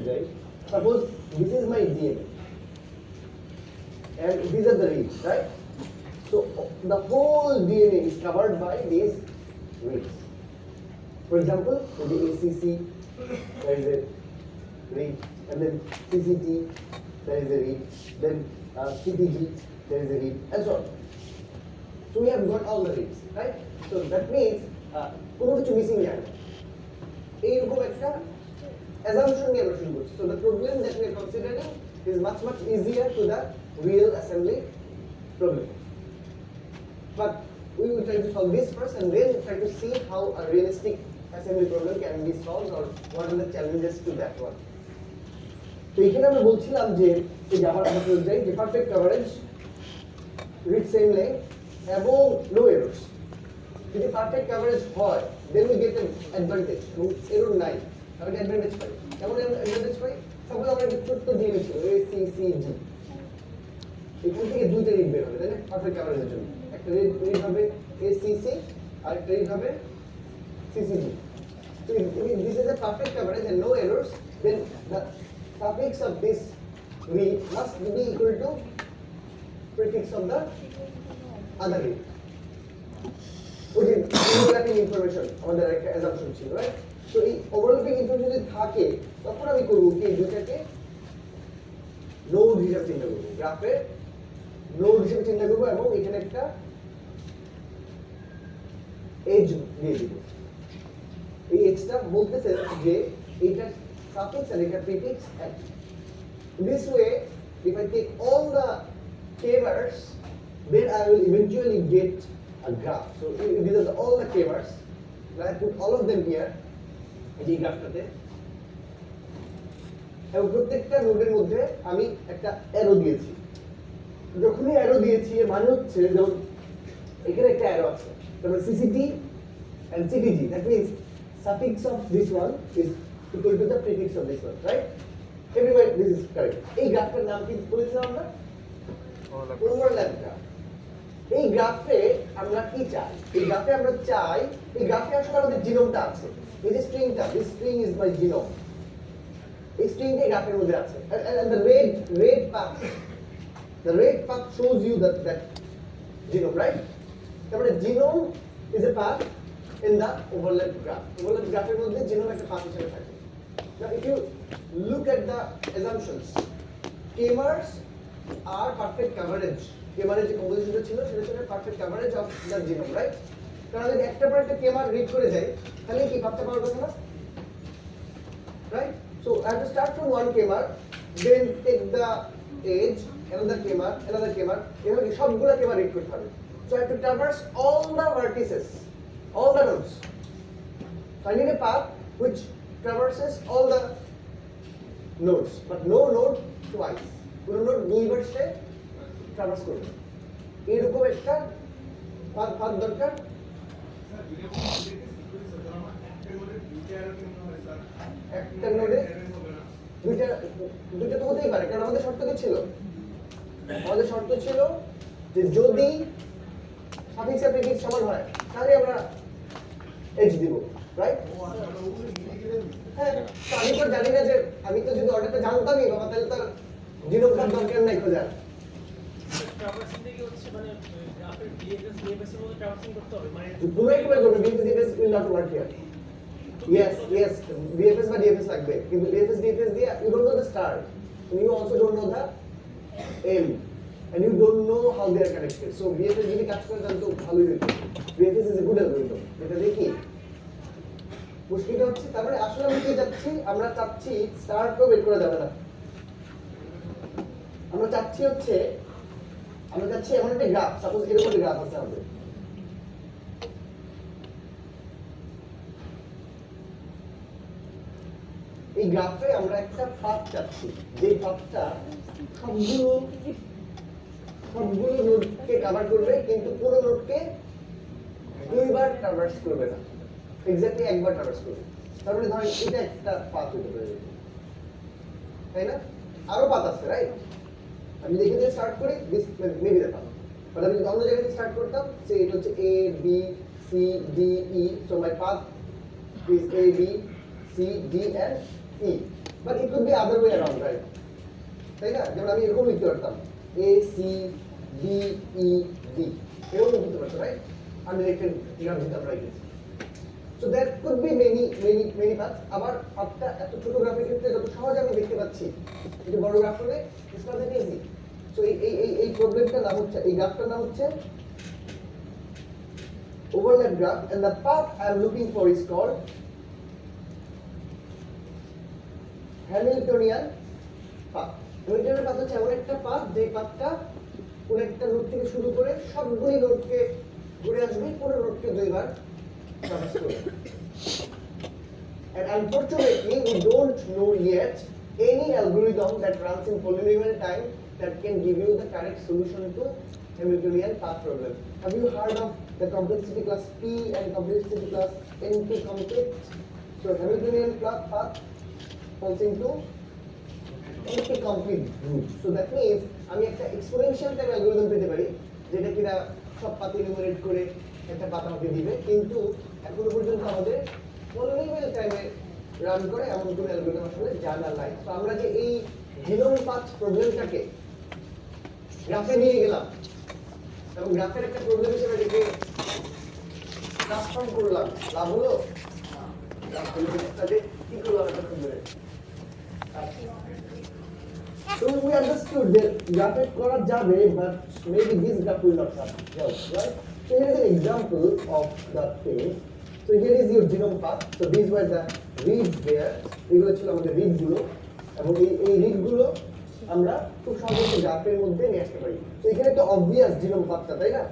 যাই, suppose this is my DNA and these are the reads, right? So the whole DNA is covered by these reads. For example, the ACC, there is a read, and then CCT, there is a read, then CTG, there is a read, and so on. So we have got all the reads, right? So that means কোনো কিছু missing যায় না, এইরকম একটা assumption নিয়ে আমরা শুরু করছি. So the problem that we are considering is much easier to the real assembly problem. But we will try to solve this first and then try to see how a realistic assembly problem can be solved or what are the challenges to that one. তো এখানে আমরা বলছিলাম যে এই যে আমরা যাই যে perfect coverage, read same length এবং নো এরর্স. যদি পারফেক্ট কভারেজ হয় then we get an advantage এবং এরর নাই আমরা অ্যাডভান্টেজ পাই. কেমন অ্যাডভান্টেজ পাই? সাপোজ আমরা একটা ছোট্ট জিনিস এ সি সি জি, এখান থেকে দুইটা রিড বের হবে, তাই না? পারফেক্ট কভারেজের জন্য একটা রিড হবে এ সি সি আর একটা রিড হবে C C G. So if this is a perfect coverage and no errors, then the suffix of this read must be equal to prefix of the other read. Which is overlapping information আমাদের একটা assumption ছিল, right? So এই overlapping information যদি থাকে তখন আমি করব কি দুইটাকে নোড হিসেবে চিন্তা করব, গ্রাফে নোড হিসেবে চিন্তা করব এবং এখানে একটা এজ দিয়ে দিব. এই এজটা বলতেছে যে এটা suffix and এটা prefix and this way if I take all the k-words then I will eventually get a graph. So these are all the k-words and I put all of them here এই গ্রাফটাতে এবং প্রত্যেকটা নোডের মধ্যে আমি একটা arrow দিয়েছি. যখনই arrow দিয়েছি এর মানে হচ্ছে যেমন এখানে একটা অ্যারো আছে, তারপর CCT and CTG, that means suffix of this one is equal to the prefix of this one, right? Everywhere this is correct. এই গ্রাফটার নাম কি বলেছিলাম আমরা? Overlap graph. এই গ্রাফে আমরা কি চাই? এই গ্রাফে আমরা চাই, এই গ্রাফে আসলে আমাদের জিনোমটা আছে. এই যে স্ট্রিংটা, this string is my genome. এই স্ট্রিংটা এই গ্রাফের মধ্যে আছে. And the red path shows you that genome, right? তারপরে genome is a path in the overlap graph. Overlap graph এর মধ্যে genome একটা path হিসেবে থাকে. Now if you look at the assumptions, k-mers are perfect coverage. k-mer এর যে কম্পোজিশনটা ছিল সেটা ছিল perfect coverage of the genome, right? কারণ যদি একটা পর একটা k-mer রিড করে যায় তাহলে কি ভাবতে পারবো কথা না? Right? So I have to start from one k-mer, then take the edge, another k-mer, এভাবে সবগুলো k-mer রিড করতে হবে. So I have to traverse all the vertices, all the nodes. So I need a path which traverses all the nodes, but no node twice. কোনো node দুইবার সে traverse করবে. এইরকম একটা path দরকার. একটা নোডে দুইটা তো হতেই পারে, কারণ আমাদের শর্ত কি ছিল? আমাদের শর্ত ছিল যে যদি সাফিক্স আর প্রিফিক্স সমান হয় তাহলে আমরা এজ দিব, রাইট? হ্যাঁ, আমি তো জানি না যে আমি তো যদি অর্ডারটা জানতামই বাবা তাহলে তার জিনোমটার দরকার নাই খোঁজার. ট্রাভার্সিং থেকে হচ্ছে মানে গ্রাফের ডিএফএস ডিএফএস এর মধ্যে ট্রাভার্সিং করতে হবে মানে পুরো একবার করবে, কিন্তু DFS will not work here. Yes, BFS বা DFS লাগবে, কিন্তু BFS DFS দিয়ে you don't know the start and you also don't know the end and you don't know how they are connected. So BFS যদি কাজ করে তাহলে তো ভালোই হতো. BFS is a good algorithm. এটা দেখি মুশকিলটা হচ্ছে তারপরে আসলে আমরা কি চাচ্ছি? আমরা চাচ্ছি স্টার্টও বের করা যাবে না. আমরা চাচ্ছি এমন একটা গ্রাফ, সাপোজ এরকম একটা গ্রাফ আছে আমাদের. এই গ্রাফে আমরা একটা পাথ চাচ্ছি, যে পাথটা সবগুলো নোডকে কভার করবে কিন্তু পুরো নোডকে দুইবার ট্রাভার্স করবে না, এক্স্যাক্টলি একবার ট্রাভার্স করবে. তারপরে ধরেন এটা একটা পাথ হতে পারে, তাই না? আরো পাথ আছে, রাইট? আমি দেখে দিয়ে স্টার্ট করি, this maybe the path. But আমি অন্য জায়গা থেকে স্টার্ট করতাম, সে এটা হচ্ছে A B C D E, so my path is A B C D and E. But it could be other way around, right? তাই না? যেমন আমি এরকম লিখতে পারতাম A C D E D, এরকম লিখতে পারতাম, রাইট? আনরিলেটেড গ্রাফ যেটা আমরা লিখেছি। So there could be many paths. আবার পাথটা এত ছোট গ্রাফের ক্ষেত্রে যত সহজে আমি দেখতে পাচ্ছি, কিন্তু বড় গ্রাফ হলে it's not that easy. So এই প্রবলেমটার নাম হচ্ছে, এই গ্রাফটার নাম হচ্ছে overlap graph, and the path I am looking for is called Hamiltonian path. Hamiltonian path হচ্ছে এমন একটা path যে পাথটা কোন একটা নোড থেকে শুরু করে সবগুলি নোডকে ঘুরে আসবে, পুরো নোডকে দুইবার traverse করবে। And unfortunately, we don't know yet any algorithm that runs in polynomial time that can give you the correct solution to Hamiltonian path problem. Have you heard of the complexity class P and complexity class NP complete? So Hamiltonian path falls into NP complete group. So that means আমি একটা exponential time algorithm পেতে পারি, যেটা কিনা সব path enumerate করে একটা path আমাকে দিবে, কিন্তু এখনো পর্যন্ত আমাদের পলিনোমিয়াল টাইমে রান করে এমন কোনো অ্যালগরিদম আসলে জানা নাই। তো আমরা যে এই জিনোম পাথ প্রবলেমটাকে গ্রাফে নিয়ে গেলাম এবং গ্রাফের একটা প্রবলেম হিসেবে এটাকে ট্রান্সফর্ম করলাম, লাভ হলো? লাভ হলো যে কি করলাম একটা problem. So we understood that graph করা যাবে, but maybe this graph will not help, right? So here is an example of that thing. So here is your genome path. So these were the reads there. এগুলো ছিল আমাদের read গুলো, এবং এই read গুলো আমরা খুব সহজে গ্রাফের মধ্যে নিয়ে আসতে পারি। তো এখানে তো obvious genome pathটা, তাই না?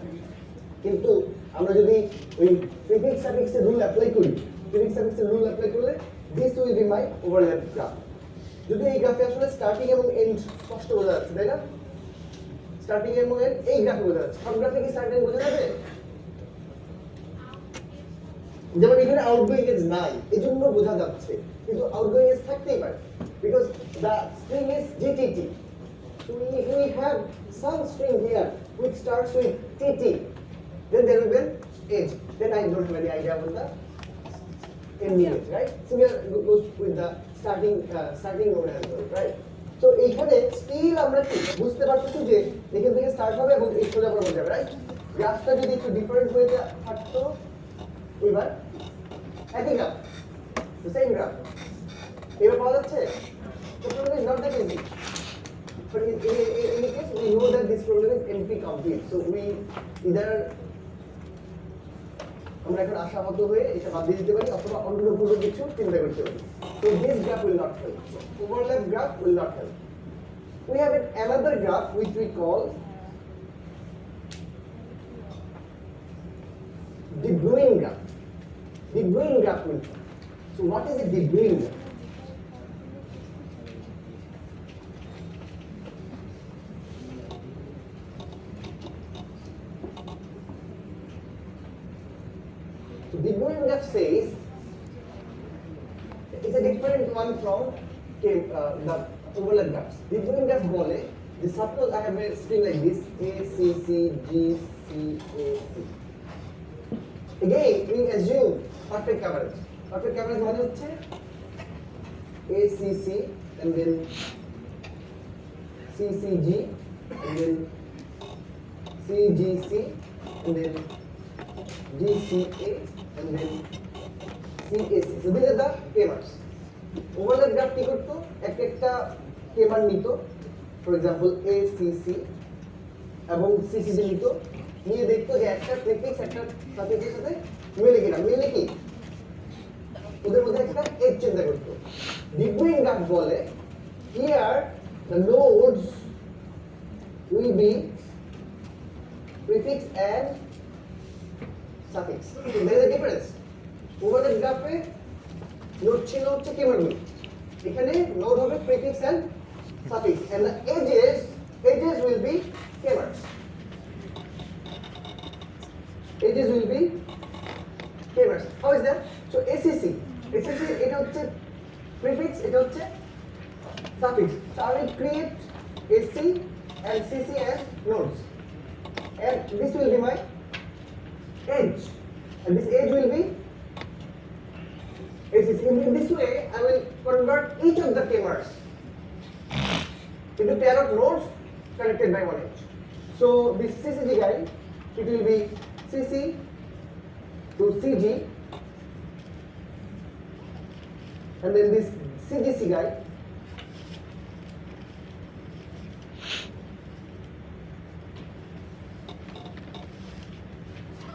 কিন্তু আমরা যদি ওই prefix suffix এর রুল অ্যাপ্লাই করি, prefix suffix এর রুল অ্যাপ্লাই করলে this will be my overlap graph. যদি এই গ্রাফে আসলে স্টার্টিং এবং এন্ড স্পষ্ট বোঝা যাচ্ছে, তাই না? স্টার্টিং এবং এন্ড এই গ্রাফে বোঝা যাচ্ছে। সব গ্রাফে কি স্টার্টিং বোঝা যাবে? যেমন এখানে আউটগোয়িং এজ নাই, এজন্য বোঝা যাচ্ছে, কিন্তু আউটগোয়িং এজ থাকতেই পারে, because the string is GTT. So if we have some string here which starts with TT, then there will be an edge. Then I don't have any idea about the ending edge, right? Similar goes with the starting node as well, right? So এইখানে still আমরা কি বুঝতে পারতেছি যে এখান থেকে start হবে এবং এই সোজা করে যাবে, রাইট? গ্রাফটা যদি একটু ডিফারেন্ট হয়ে থাকতো, এবার একই গ্রাফ, the same graph, এবার পাওয়া যাচ্ছে? The problem is not that easy. But in any case, we know that this problem is NP complete. So we either আমরা এখন আশাহত হয়ে এটা বাদ দিয়ে দিতে পারি, অথবা অন্য কোনো কিছু চিন্তা করতে পারি। So this graph will not help. So overlap graph will not help. We have another graph which we call De Bruijn graph. De Bruijn graph will help. So what is a De Bruijn graph? So De Bruijn graph says it's a different one from the overlap graphs. De Bruijn graph বলে, suppose I have a string like this, A, C, C, G, C, A, C. Again, we assume perfect coverage. Perfect coverage মানে হচ্ছে A, C, C, and then C, C, G, and then C, G, C, and then G, C, A, and then C, A, C. So these are the k-mers. Overlap graph কি করতো? একটা k-মান নিত, for example A, C, C, এবং C, C নিত, নিয়ে দেখতো যে একটা প্রিফিক্স একটা সাফিক্সের সাথে মিলে কিনা, মিলে কি ওদের মধ্যে একটা এজ চিন্তা করতো। De Bruijn graph বলে here the nodes will be prefix and suffix. So there is a difference. Overlap graph A node ছিল হচ্ছে k-মানগুলো, এখানে নোড হবে prefix and suffix, and the edges will be k-mers. Edges will be k-mers. How is that? So ACC এটা হচ্ছে prefix, এটা হচ্ছে suffix. So I will create AC and CC as nodes, and this will be my edge, and this edge will be ACC. In this way, I will convert each of the k-mers into pair of nodes connected by one edge. So this CCG guy, it will be CC to CG, and then this CGC guy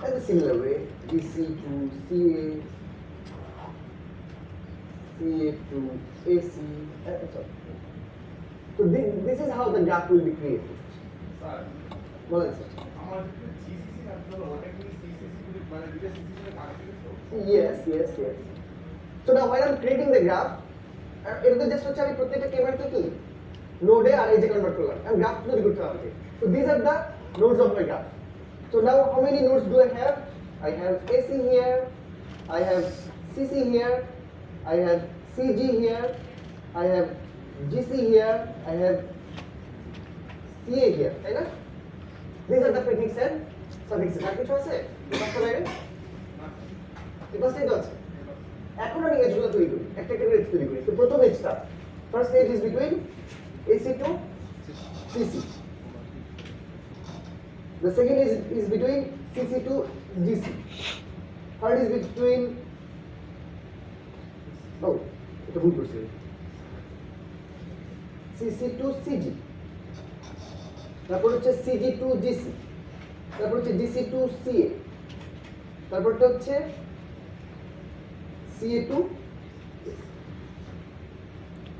and a similar way DC to CA, CA to AC, sorry. So this is how the graph will be created. Sir বলেন sir. আমার GCC থাকতে হলো ওটা কি CCC মানে দুটো CCC এর connected তো Yes, yes, yes. So now while I'm creating the graph, এটা জাস্ট হচ্ছে আমি প্রত্যেকটা কেমারকে কি নোডে আর এজে কনভার্ট করলাম আমি গ্রাফ তৈরি করতে হবে so these are the nodes of my graph. So now how many nodes do I have? I have AC here, I have CC here, I have CG here, I have GC here, I have CA here, তাই না? These are the prefix and suffixes. আর কিছু আছে? বুঝতে পারলেন? এই পাঁচটাই তো আছে। এখন আমি এজগুলো তৈরি করি একটা একটা করে এজ তৈরি করি তো প্রথম এজটা first edge is between AC to CC, the second is between CC to GC, third is between এটা ভুল করছি CC to CG, তারপর হচ্ছে CG to GC, তারপর হচ্ছে GC to CA, তারপরটা হচ্ছে CA2.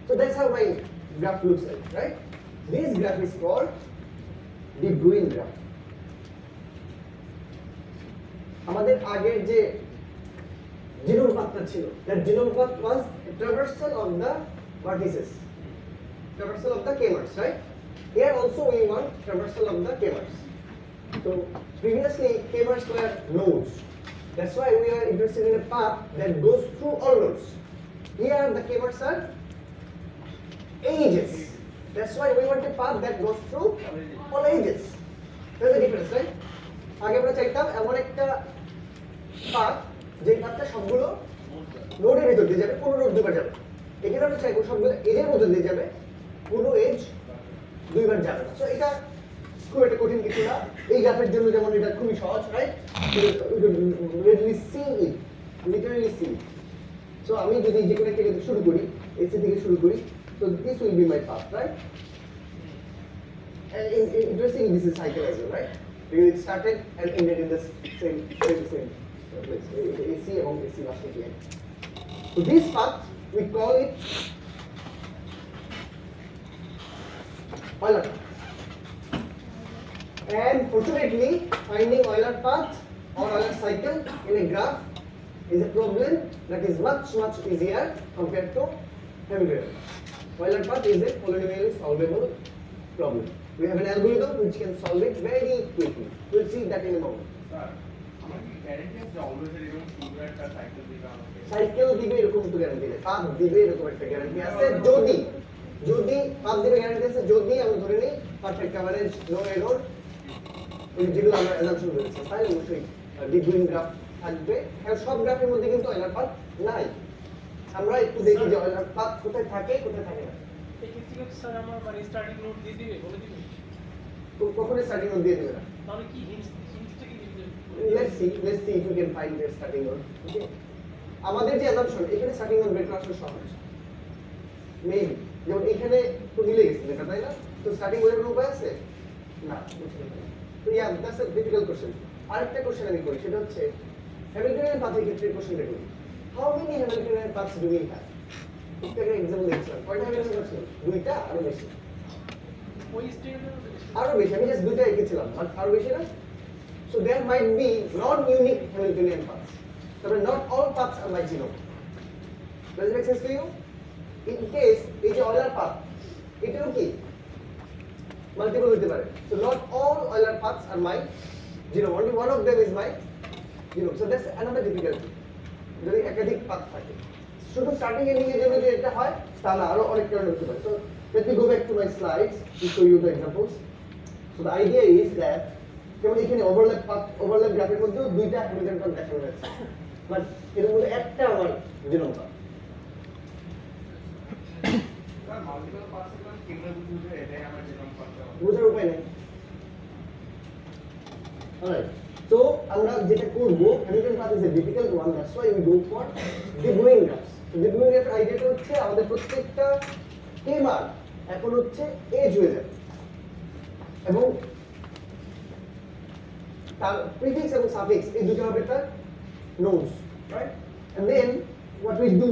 So that's how my graph looks like, right? This graph is called the Bruin graph. আমাদের আগের যে genome pathটা ছিল, that genome path was a traversal of the vertices, traversal of the k-mers, right? Here also we want traversal of the k-mers. So previously k-mers were nodes. That's why we are interested in a path that goes through all nodes. Here the k-mers are edges. That's why we want a path that goes through all edges. There's a difference, right? আগে আমরা চাইতাম এমন একটা path যে পাথটা সবগুলো নোডের ভিতর দিয়ে যাবে, কোনো নোড দুইবার যাবে। এখানে আমরা চাইবো সবগুলো এজের মধ্যে দিয়ে যাবে, কোনো এজ দুইবার যাবে না। সো এটা খুব একটা কঠিন কিছু না। এই গ্রাফের জন্য যেমন এটা খুবই সহজ, রাইট? রিয়েলি সি ইট, লিটারালি সি। সো আমি যদি যে কোনো একটা থেকে শুরু করি, এসি থেকে শুরু করি, so this will be my path, right? And interesting, this is cycle as well, right? Because it started and ended in the same place, AC এবং AC last again. So this path we call it Euler path. And fortunately, finding Euler path or Euler cycle in a graph is a problem that is much easier compared to Hamiltonian. Euler path is a polynomially solvable problem. We have an algorithm which can solve it very quickly. We'll see that in a moment. Sir আমার কি guarantee আছে always এরকম সুন্দর একটা cycle দিবে আমাকে cycle দিবে এরকম তো গ্যারান্টি নেই, পাথ দিবে এরকম একটা গ্যারান্টি আছে যদি পাথ দিবে গ্যারান্টি আছে যদি আমি ধরে নিই পারফেক্ট কভারেজ, নো এরর, যেগুলো আমরা অ্যাজাম্পশন করেছি, তাহলে অবশ্যই ডিপ গ্রিন গ্রাফ থাকবে। আর সব গ্রাফের মধ্যে কিন্তু অয়লার পাথ নাই। আমরা একটু দেখি যে অয়লার পাথ কোথায় থাকে কোথায় থাকে না। এক্ষেত্রে কিন্তু স্যার আমার মানে স্টার্টিং নোট দিয়ে দিবে, বলে দিবে। তো কখনোই স্টার্টিং নোড দিয়ে দেবে না। তাহলে কি হিন্টসটা কি দিবে? Let's see if we can find their starting node. Okay. আমাদের যে অ্যাজাম্পশন এখানে স্টার্টিং নোড বের করা আসলে সহজ। মেবি যেমন এখানে তো মিলে গেছে এটা, তাই না? তো স্টার্টিং নোডের কোনো উপায় আছে? না, বুঝতে পারি। তো yeah that's a difficult question. আরেকটা কোশ্চেন আমি করি, সেটা হচ্ছে হ্যামিল্টনিয়ান পাথের ক্ষেত্রে কোশ্চেনটা করি। How many Hamiltonian paths do we have? একটা এক্সাম্পল দিচ্ছিলাম। কয়টা হ্যামিল্টনিয়ান পাথস? দুইটা, আরো বেশি। ওই স্টেজে আরো বেশি, আমি জাস্ট দুইটা এঁকেছিলাম, আরো বেশি না? So there might be non-unique Hamiltonian paths. So not all paths are my genome. Does it make sense to you? In case এই যে Euler path, এটাও কি multiple হতে পারে. So not all Euler paths are my genome. Only one of them is my genome. So that's another difficulty. যদি একাধিক path থাকে, শুধু starting ending এর জন্য যে এটা হয় তা না, আরো অনেক কারণ হতে পারে. So let me go back to my slides to show you the examples. So the idea is that যেমন এখানে ওভারল্যাপ গ্রাফের মধ্যেও দুইটা হ্যামিল্টনিয়ান পাথ দেখানো হয়েছে, বাট এর মধ্যে একটা আমার জিনোম পাথ। মাল্টিপল পার্সেন্ট কেমনে বুঝে এটাই আমরা যেরকম করতে হবে। বোঝার উপায় নেই। Alright, so আমরা যেটা করব, Hamilton path is a difficult one, that's why we go for debugging graphs. So debugging graph আইডিয়াটা হচ্ছে আমাদের প্রত্যেকটা স্কেমার এখন হচ্ছে এজ হয়ে যাবে এবং তার প্রিফিক্স এবং সাফিক্স এই দুটো হবে তার nodes, right? And then what we do,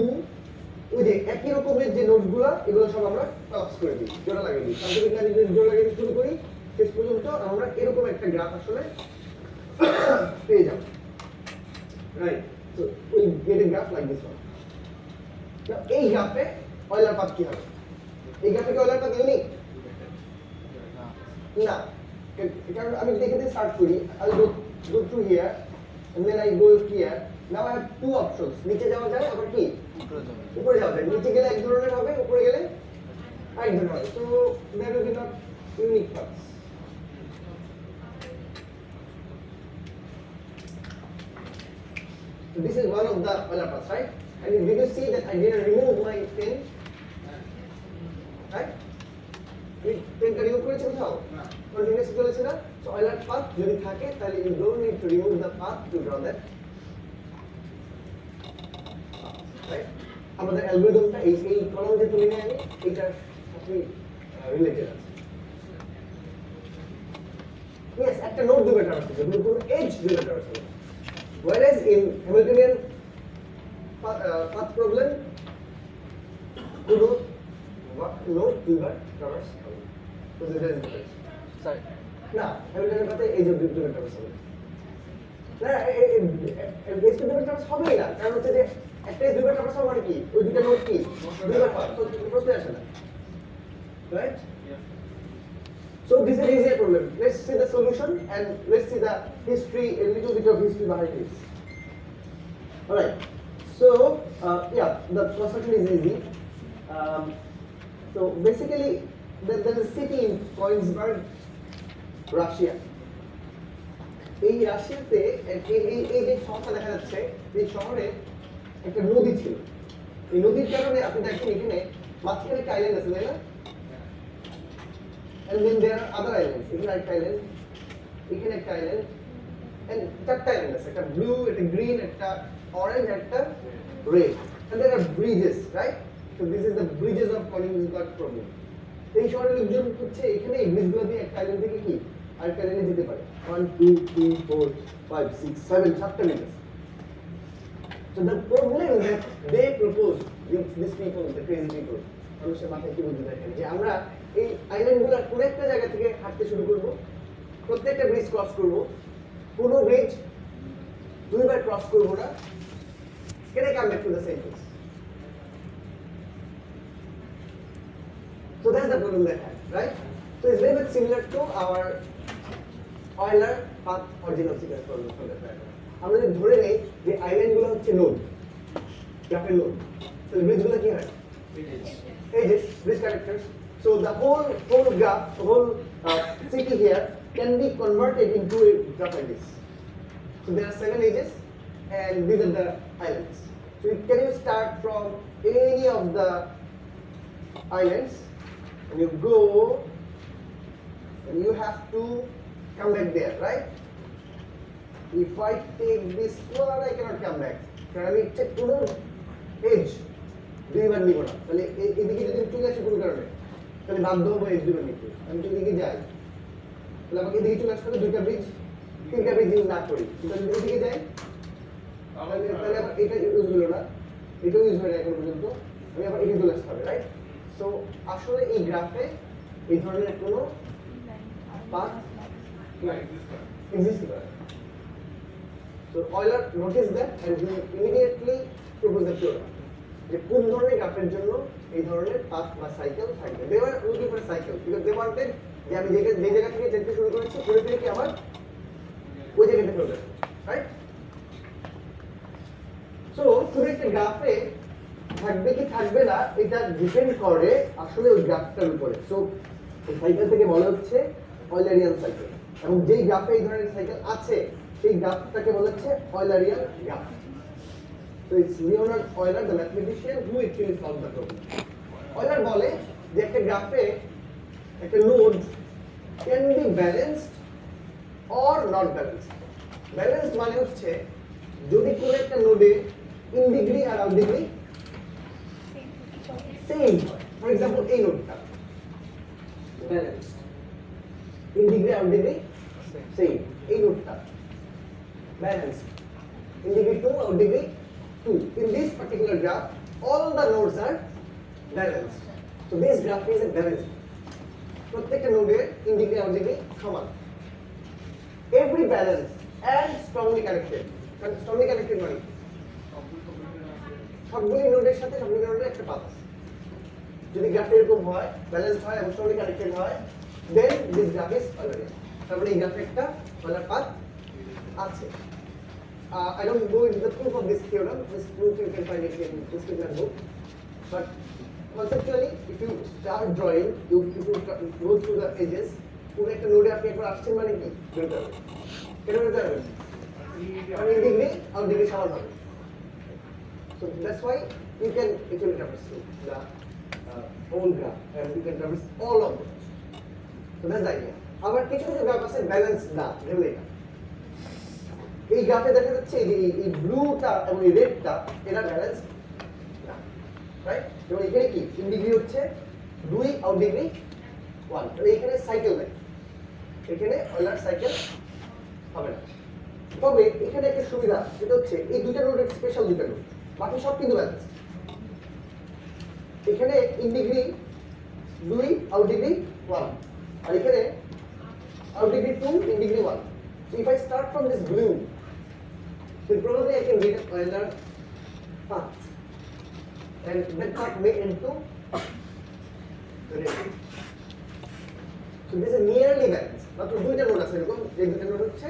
ওই যে একই রকমের যে নোডসগুলো এগুলো সব আমরা টপস করে দিই, জোড়া লাগিয়ে দিই, সাম্প্রতিক কাজে জোড়া লাগিয়ে শুরু করি, শেষ পর্যন্ত আমরা এরকম একটা গ্রাফ আসলে পেয়ে যাব, right? So we get a graph like this one. Now এই গ্রাফে অয়েলার পাথ কি হবে? এই গ্রাফে কি অয়েলার পাথ ইউনিক? না, কারণ আমি দেখে দিয়ে স্টার্ট করি, I go through here and then I go here. Now I have two options, নিচে যাওয়া যায় আবার কি উপরে যাওয়া যায়। নিচে গেলে এক ধরনের হবে, উপরে গেলে আরেক ধরনের হবে। So that will be not unique paths. So this is one of the Euler paths, right? And did you see that I didn't remove my pen? Right? পেনটা রিমুভ করেছি কোথাও? না। কন্টিনিউয়াস চলেছে না? সো অয়েলার পাথ যদি থাকে তাহলে you don't need to remove the path to draw that. Right? আমাদের অ্যালগরিদমটা এই কলম যে তুলে নিয়ে আমি এটার সাথে রিলেটেড আছে। Yes, একটা নোড দুটো ট্রাভার্স হবে, কিন্তু কোনো এজ দুটো ট্রাভার্স হবে। Whereas in Hamiltonian path problem, কোনো নোড দুইবার ট্রাভার্স হবে। So this is different. Sorry. না, হ্যামিল্টনের পাথে এই যে দুটো ট্রাভার্স হবে। না, বেস দুটো ট্রাভার্স হবেই না, কারণ হচ্ছে যে একটাই দুইবার ট্রাভার্স হবে মানে কি? ওই দুটো নোড কি? দুইবার পাথ। তো প্রশ্ন আসে না। Right? So this is an easier problem. Let's see the solution and let's see the history, a little bit of history behind this. Alright. So yeah, the construction is easy. So basically, there's a city in Koenigsberg, Russia. এই রাশিয়াতে এই যে শহরটা দেখা যাচ্ছে, এই শহরে একটা নদী ছিল। এই নদীর কারণে আপনি দেখেন এখানে মাঝখানে একটা আইল্যান্ড আছে, তাই না? And then there are other islands. এখানে একটা আইল্যান্ড, এখানে একটা আইল্যান্ড, and চারটা আইল্যান্ড আছে, একটা ব্লু, একটা গ্রিন, একটা অরেঞ্জ, একটা red. And there are bridges, right? So this is the bridges of Königsberg problem. এই শহরের লোকজন হচ্ছে এখানে এই ব্রিজগুলো দিয়ে একটা আইল্যান্ড থেকে কি আরেকটা আইল্যান্ডে যেতে পারে। 1 2 3 4 5 6 7 সাতটা ব্রিজ আছে। So the problem that they proposed, these people, the crazy people, মানুষের মাথায় কি বুদ্ধি দেখেন যে আমরা এই আইল্যান্ডগুলোর কোন একটা জায়গা থেকে হাঁটতে শুরু করব, প্রত্যেকটা ব্রিজ ক্রস করব, কোন ব্রিজ দুইবার ক্রস করব না, can I come back to the same place? So that's the problem they have, right? So it's very much similar to our Euler path original sequence problem from the pattern. আমরা যদি ধরে নেই যে আইল্যান্ডগুলো হচ্ছে node, গ্রাফের node, তাহলে ব্রিজগুলো কি হয়? Edges, bridge connectors. So the whole graph, the whole city here can be converted into a graph like this. So there are 7 edges, and these are the islands. So can you start from any of the islands, and you go, and you have to come back there, right? If I take this one, I cannot come back. Can I check to the edge? দুইবার নিব না, তাহলে এদিকে যদি চলে আসে কোনো কারণে তাহলে বাধ্য হবো এজ দুইবার নিতে। আমি যদি এদিকে যাই তাহলে আমাকে এদিকে চলে আসতে হবে দুইটা ব্রিজ, তিনটা ব্রিজ ইউজ না করি, কিন্তু আমি এদিকে যাই তাহলে আবার এটা ইউজ হলো না, এটাও ইউজ হয় না এখন পর্যন্ত, আমি আবার এদিকে চলে আসতে হবে, রাইট? সো আসলে এই গ্রাফে এই ধরনের কোনো পাথ এক্সিস্ট করে। So Euler noticed that and he immediately proposed the theorem. যে কোন ধরনের গ্রাফের জন্য এই ধরনের পাথ বা সাইকেল থাকবে। They were looking for a cycle because they wanted যে আমি যে জায়গা থেকে যেতে শুরু করেছি ঘুরে ফিরে কি আবার ওই জায়গাতে ফেরত আসবো, রাইট? সো কোন একটা গ্রাফে থাকবে কি থাকবে না এটা ডিপেন্ড করে আসলে ওই গ্রাফটার উপরে। সো এই সাইকেল থেকে বলা হচ্ছে অয়েলারিয়ান সাইকেল, এবং যেই গ্রাফে এই ধরনের সাইকেল আছে সেই গ্রাফটাকে বলা হচ্ছে Eulerian graph. So it's Leonhard Euler, the mathematician, who actually solved the problem. Euler বলে যে একটা গ্রাফে একটা node can be balanced or not balanced. Balanced মানে হচ্ছে যদি কোনো একটা নোডে ইন ডিগ্রি আর আউট ডিগ্রি সেম হয়। ফর এক্সাম্পল এই নোডটা balanced, in degree out degree same. এই নোডটা balanced, in degree 2 or degree 2. In this particular graph, all the nodes are balanced. So this graph is a balanced. প্রত্যেকটা নোডের in degree out degree সমান। Every balance and strongly connected. Strongly connected মানে সবগুলি নোডের সাথে সবগুলি নোডের একটা পাথ আছে। যদি গ্রাফ এরকম হয়, ব্যালেন্সড হয় এবং strongly connected হয়, then this graph is polar. তারপরে এই গ্রাফে একটা polar path আছে। I don't go into the proof of this theorem. This proof you can find it in description book. But conceptually, if you start drawing, if you go through the edges, পুরো একটা নোডে আপনি একবার আসছেন মানে কি বেরোতে হবে। কেন বেরোতে হবে? কারণ in degree out degree সমান হবে। So that's why you can actually traverse the whole graph and you can traverse all of them. So that's the idea. আবার কিছু কিছু গ্রাফ আছে ব্যালেন্স না, যেমন এটা। এই গ্রাফে দেখা যাচ্ছে যে এই ব্লুটা এবং এই রেডটা এরা ব্যালেন্স না, রাইট? যেমন এখানে কি ইন ডিগ্রি হচ্ছে 2 আউট ডিগ্রি 1, তাহলে এখানে সাইকেল নাই, এখানে অয়লার সাইকেল হবে না। তবে এখানে একটা সুবিধা, যেটা হচ্ছে এই দুইটা নোডের স্পেশাল দুইটা নোড, বাকি সব কিন্তু ব্যালেন্স। এখানে ইন ডিগ্রি 2 আউট ডিগ্রি 1, আর এখানে out degree 2 in degree 1. So if I start from this blue, then probably I can get an Euler path, and that path may end to red. So this is nearly balanced. মাত্র দুইটা node আছে এরকম, এই দুইটা node হচ্ছে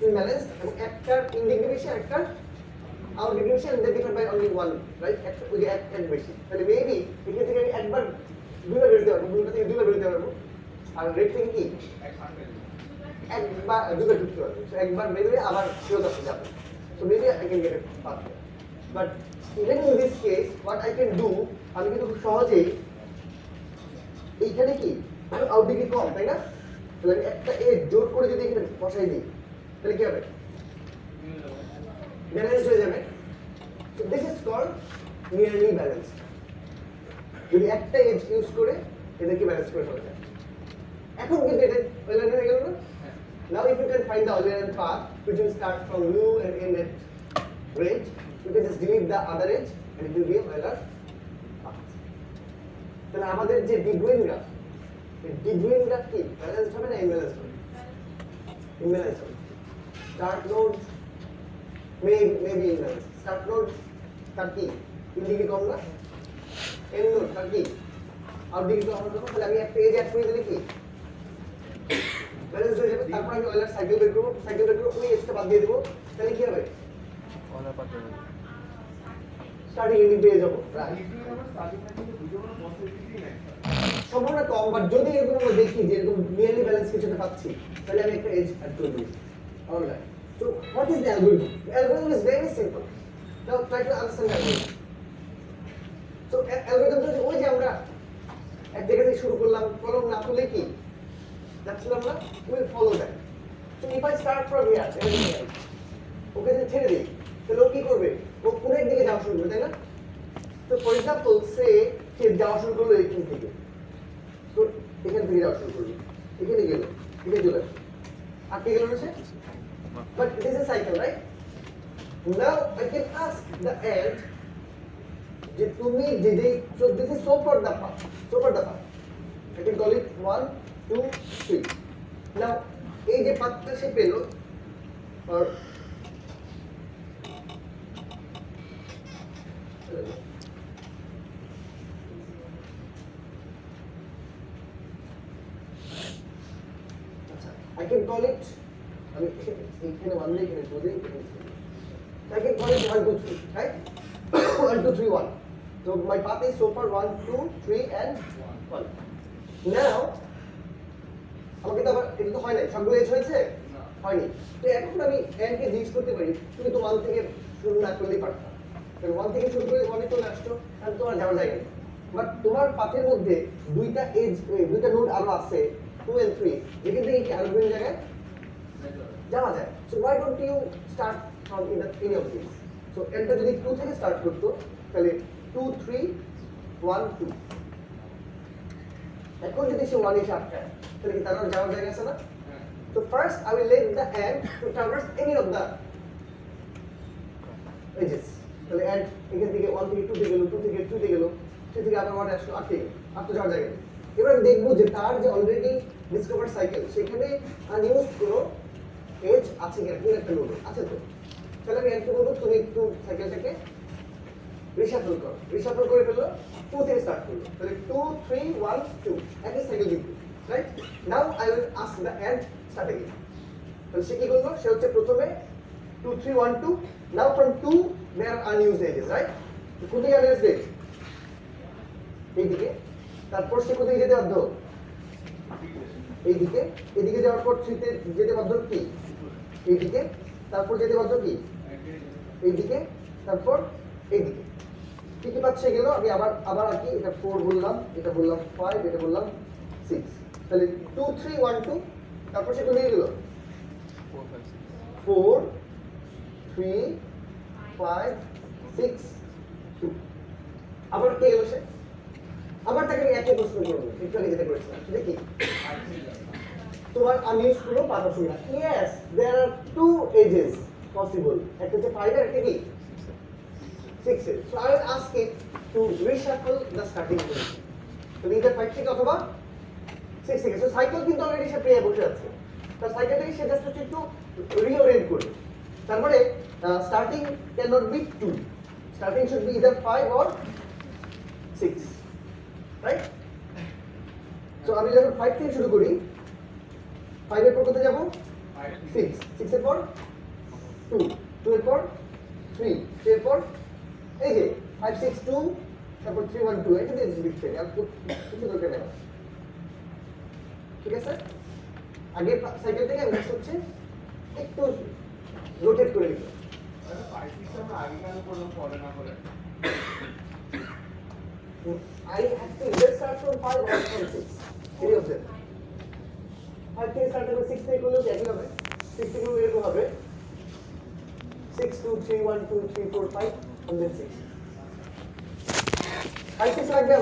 imbalanced এবং একটা in degree বেশি আর একটা আউট ডিগ্রি বেশি, and they differ by only one, right? একটা ওই যে এক বেশি, তাহলে মেবি এখান থেকে আমি একবার দুইবার বেরোতে পারবো, ব্লুটা থেকে দুইবার বেরোতে পারবো, আর রেড থেকে কি একবার দুবার ঢুকতে পারবে। সো একবার বেরোলে আবার ফেরত আসতে যাবে। So maybe I can get it path. But even in this case what I can do, আমি কিন্তু খুব সহজেই এইখানে কি আউট ডিগ্রি কম, তাই না? তাহলে আমি একটা এজ জোর করে যদি এখানে বসাই দিই তাহলে কি হবে? ব্যালেন্সড হয়ে যাবে। So this is called nearly balanced. যদি একটা এজ ইউজ করে এদেরকে ব্যালেন্স করে ফেলা যায়। এখন কিন্তু এটা ব্যালেন্স হয়ে গেল না? Now if you can find the Euler path which will start from blue and end at red, you can just delete the other edge and it will be a Euler path. তাহলে আমাদের যে De Bruijn graph, এই De Bruijn graph কি balanced হবে না imbalanced হবে? Imbalanced হবে। Start node maybe imbalanced. Start node তার কি ইন ডিগ্রি কম না, এন্ড নোড তার কি আউট ডিগ্রি কম হবে। তাহলে আমি একটা এজ অ্যাড করে দিলে কি ব্যালেন্স হয়ে যাবে। তারপর আমি অয়লার সাইকেল বের করবো, ওই এক্সট্রা বাদ দিয়ে দেবো, তাহলে কি হবে? স্টার্টিং এন্ডিং পেয়ে যাবো। সম্ভাবনা কম, বাট যদি এরকম আমরা দেখি যে এরকম নিয়ারলি ব্যালেন্স কিছুটা পাচ্ছি, তাহলে আমি একটা এজ অ্যাড করে দিই। Alright, so what is the algorithm? The algorithm is very simple. Now try to understand the algorithm. So algorithm হচ্ছে ওই যে আমরা এক জায়গা থেকে শুরু করলাম, কলম না তুলে কি যাচ্ছিলাম না, will follow that. So if I start from here, okay যদি ছেড়ে দিই তাহলে ও কি করবে? ও কোনের দিকে যাওয়া শুরু করবে, তাই না? তো ফর এক্সাম্পল সে যাওয়া শুরু করলো এখান থেকে, তো এখান থেকে যাওয়া শুরু করলো, এখানে গেল, এখানে চলে আসলো, আটকে গেল না সে? But this is cycle, right? Now I can ask the end যে তুমি যে this is so for the path, I can call it 1 2 3. Now এই যে পাথটা সে পেল, or I can call it, আমি এখানে 1 দিয়ে এখানে 2 দিয়ে এখানে 3. I can call it 1 2 3, right? 1 2 3 1. So my path is so far 1 2 3 and 1. Now আমাকে তো আবার এটা তো হয় নাই, সবগুলো এজ হয়েছে হয়নি। তো এখন আমি n কে জিজ্ঞেস করতে পারি তুমি তো 1 থেকে শুরু না করলেই পারতা, কারণ 1 থেকে শুরু করে 1 এ চলে আসছো, তাহলে তোমার যাওয়ার জায়গা নেই। বাট তোমার পাথের মধ্যে দুইটা এজ দুইটা নোড আরো আছে 2 and 3 এখান থেকে কি আরো বিভিন্ন জায়গায় যাওয়া যায় so why don't you start from any of these so এন্ডটা যদি 2 থেকে স্টার্ট করতো তাহলে 2 3 1 2 এখন যদি সে 1 এসে আটকায় তাহলে কি তার আর যাওয়ার জায়গা আছে না So first I will let the ant to traverse any of the edges. তাহলে ant এখান থেকে 1 থেকে 2 তে গেল 2 থেকে 3 তে গেল 3 থেকে আবার 1 আসলো 8 তে গেল 8 তো যাওয়ার জায়গা নেই। এবার আমি দেখবো যে তার যে অলরেডি ডিসকভার সাইকেল সেখানে আনইউজড কোনো এজ আছে কিনা কোন একটা নোড আছে তো তাহলে আমি অ্যান্টকে বলবো তুমি একটু সাইকেলটাকে রিশাফল করো রিশাফল করে ফেললো 2 থেকে স্টার্ট করলো তাহলে 2 3 1 2 একই সাইকেল দিবে right now I will ask the ant start again তাহলে সে কি করলো সে হচ্ছে প্রথমে 2 3 1 2 নাও from 2 there are unused edges right কোন দিকে unused edge এইদিকে তারপর সে কোথায় যেতে বাধ্য এইদিকে এদিকে যাওয়ার পর 3 তে যেতে বাধ্য কি এইদিকে তারপর যেতে বাধ্য কি এইদিকে তারপর এইদিকে কি কি পাচ্ছে গেল আমি আবার আবার কি এটা 4 বললাম এটা বললাম 5 এটা বললাম 6 তাহলে 2 3 1 2 তারপর সে কোথায় গেল 4 3 5 6 2 আবার কে গেল সে আবার তাকে আমি একই প্রশ্ন করবো একটু আগে যেটা করেছিলাম সেটা কি তোমার unused কোনো পাথ আছে না yes there are two edges possible একটা হচ্ছে 5 আর একটা কি 6 এর so I will ask it to reshuffle the starting point তো either 5 থেকে অথবা 6 থেকে so সাইকেল কিন্তু অলরেডি সে পেয়ে বসে আছে তার সাইকেলটাকে সে জাস্ট একটু রিওরিয়েন্ট করবে তারপরে starting can not be 2 starting should be either 5 or 6 right so আমি যখন 5 থেকে শুরু করি 5 এর পর কোথায় যাব 6 6 এর পর 2 2 এর পর 3 3 এর পর এই যে 5 6 2 তারপর 3 1 2 এখানে লিখতে আর কিছু দরকার নেই ঠিক আছে আগে সাইকেল থেকে আমি জাস্ট হচ্ছে একটু রোটেট করে লিখলাম আগে কেন করলাম পরে না করে I have to either start from 5 or from 6 any of them 5 থেকে স্টার্ট করে 6 থেকে করলেও একই হবে 6 থেকে এরকম হবে 6 2 3 1 2 3 4 5 and then 6 5 6 লাগবে